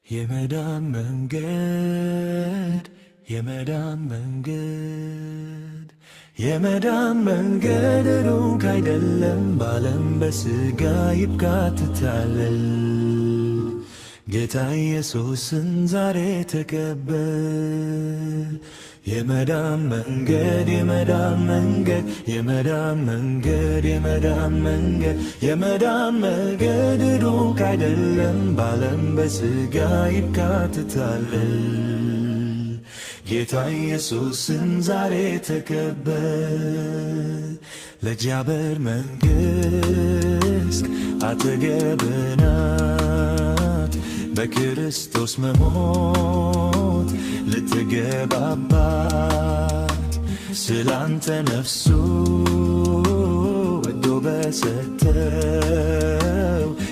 የመዳን መንገድ የመዳን መንገድ የመዳን መንገድ ሩቅ አይደለም ባለም በሥጋ ይብቃትታል። ጌታ ኢየሱስን ዛሬ ተቀበል። የመዳን መንገድ የመዳን መንገድ የመዳን መንገድ የመዳን መንገድ የመዳን መንገድ ሩቅ አይደለም ባለም በሥጋ ይብቃትታል። ጌታ ኢየሱስን ዛሬ ተቀበል። ለእግዚአብሔር መንግሥት አጠገብ ናት፣ በክርስቶስ መሞት ልትገባባት። ስላንተ ነፍሱ ወዶ በሰጠው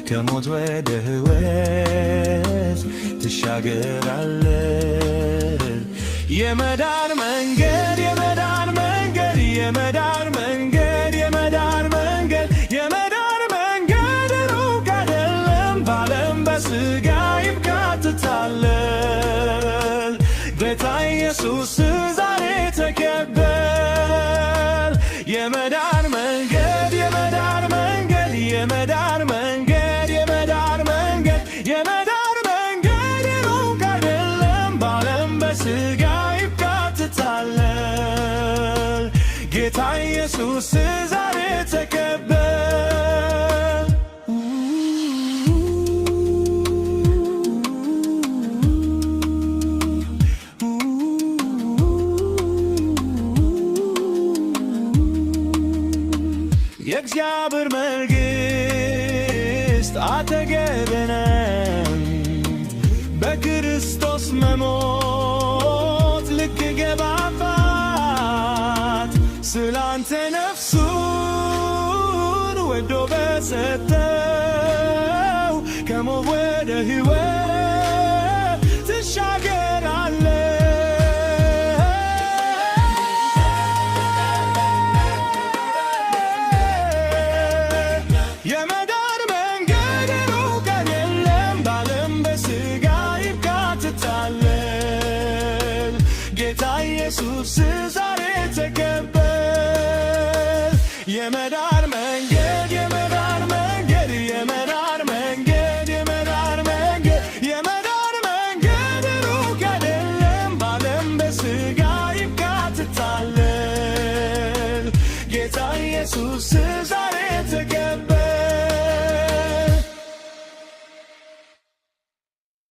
ከሞት ወደ ሕይወት ትሻገራለህ። የመዳን መንገድ የመዳን መንገድ የመዳን መንገድ የመዳን መንገድ የመዳን መንገድ ሩቅ አይደለም ባለም በሥጋ ይብቃትታል። ጌታ ኢየሱስ ዛሬ ተቀበል። የመዳን መንገድ የመዳን መንገድ የመዳን መንገድ የመዳን መንገድ የመዳን መንገድ ሩቅ አይደለም ባለም በሥጋ ይብቃትታል። ጌታ ኢየሱስ ዛሬ ተቀበል። የእግዚአብሔር መንግሥት አጠገብ ናት፣ በክርስቶስ መሞት ልትገባባት። ስላንተ ነፍሱን ወዶ በሰጠው ከሞት ወደ ሕይወት